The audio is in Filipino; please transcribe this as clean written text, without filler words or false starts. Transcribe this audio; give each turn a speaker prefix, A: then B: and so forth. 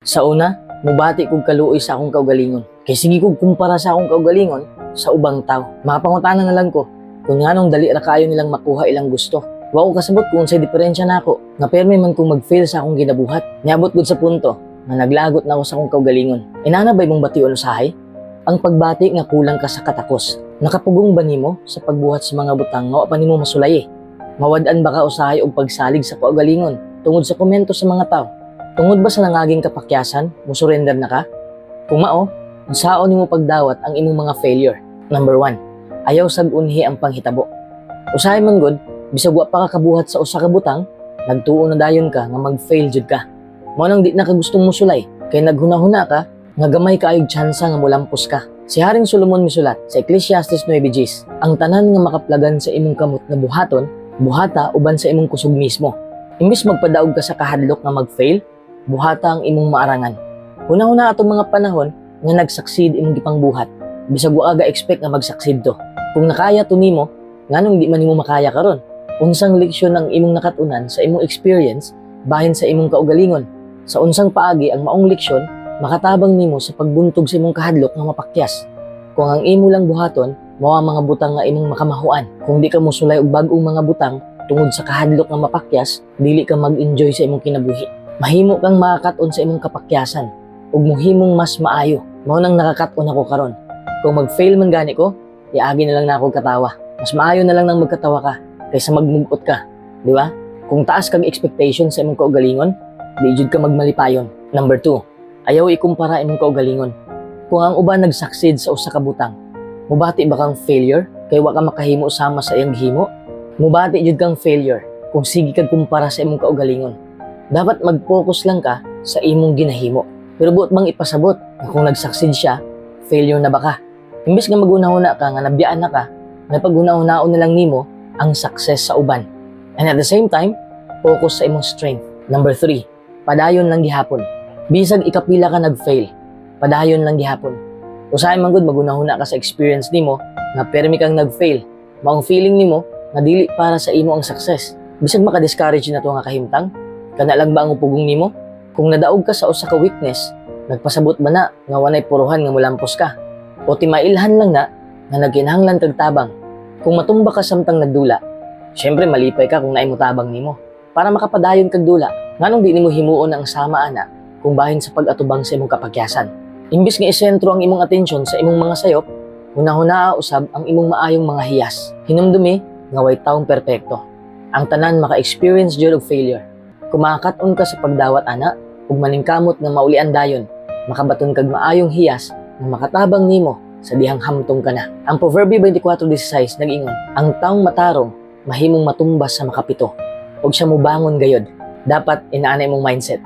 A: Sa una, mubati kog kaluoy sa akong kaugalingon. Kay sige kog kumpara sa akong kaugalingon sa ubang tao. Makapangutana na lang ko kung nganong dali ra kaayo nilang makuha ilang gusto. Wa ko kasabot kung unsay diferensya nako. Nga permi man kung mag-fail sa akong ginabuhat. Niabot gud sa punto na naglagot na ako sa akong kaugalingon. Inana bay mong bation usahay? Ang pagbati nga kulang ka sa katakos. Nakapugong ba nimo sa pagbuhat sa mga butang nga wa pa nimo masulay? Mawad-an ba ka usahay og pagsalig sa kaugalingon tungod sa komento sa mga tao? Tungod ba sa nangaging kapakyasan, mo surrender na ka? Kung mao, unsaon nimo pagdawat ang imong mga failure? Number 1, ayaw sag-unhi ang panghitabo. Usahay man gud, bisag wa pa ka kabuhat sa usa ka butang, nagtuo na dayon ka nga mag-fail jud ka. Mao nang di na ka gustong musulay, kay naghuna-huna ka nga gamay kaayog tsansa nga molampos ka. Si Haring Solomon misulat sa Ecclesiastes 9:10, ang tanan nga makaplagan sa imong kamot nga buhaton, buhata uban sa imong kusog mismo. Imbis magpadaog ka sa kahadlok nga mag-fail, buhata ang imong maarangan. Huna-huna atong mga panahon nga nag-succeed imong gipangbuhat. Bisag wa ga expect nga mag-succeed to. Kung nakaya to nimo, nganong di man nimo makaya karon? Unsang leksyon ang imong nakatunan sa imong experience bahin sa imong kaugalingon? Sa unsang paagi ang maong leksyon makatabang nimo sa pagbuntog sa imong kahadlok nga mapakyas? Kung ang imo lang buhaton mao ang mga butang nga imong makamahuan. Kung di ka mosulay og bag-ong mga butang tungod sa kahadlok nga mapakyas, dili ka mag-enjoy sa imong kinabuhi. Mahimo kang makakat-on sa imong kapakyasan ug mohimong mas maayo. Mao nang nakakat-on ako karon. Kung mag-fail man gani ko, iagi na lang na ako katawa. Mas maayo na lang nang magkatawa ka kaysa magmugot ka, di ba? Kung taas kag expectation sa imong kaugalingon, di jud ka magmalipayon. Number 2, ayaw ikumpara imong kaugalingon. Kung ang uban nag-succeed sa usa ka butang, mubati ba kang failure kay wa ka makahimo sama sa iyang himo? Mubati jud kang failure kung sige kag kumpara sa imong kaugalingon. Dapat mag-focus lang ka sa imong ginahimo. Pero buot bang ipasabot na kung nag-succeed siya, failure na ba ka? Imbis nga magunahuna ka nga nabiyaan na ka, napagunahunaon na lang nimo ang success sa uban. And at the same time, focus sa imong strength. Number 3, padayon lang gihapon. Bisag ikapila ka nag-fail, padayon lang gihapon. Usahay man gud magunahuna ka sa experience nimo nga permi kang nag-fail. Maong feeling nimo nga dili para sa imo ang success. Bisag maka-discourage na to nga kahimtang, kana lang ba ang upugong nimo? Kung nadaog ka sa usa ka weakness, nagpasabot ba na nga walay puruhan nga molampos ka? O timailhan lang na nga nagkinahanglan kag tabang? Kung matumba ka samtang nagdula, syempre malipay ka kung naay mo tabang nimo. Para makapadayon kag dula, nganong di nimo himuon ang sama ana kung bahin sa pag-atubang sa imong kapakyasan? Imbis nga isentro ang imong atensyon sa imong mga sayop, hunahuna usab ang imong maayong mga hiyas. Hinumdumi nga way taong perpekto. Ang tanan maka-experience jud og failure. Kung makakat-on ka sa pagdawat ana, ug maningkamot nga maulian dayon, makabaton kag maayong hiyas nga makatabang nimo sa dihang hamtong ka na. Ang Proverbio 24:16 nag-ingon, ang taong matarong mahimong matumbas sa makapito, ug siya mubangon gayod. Dapat inaanay mong mindset.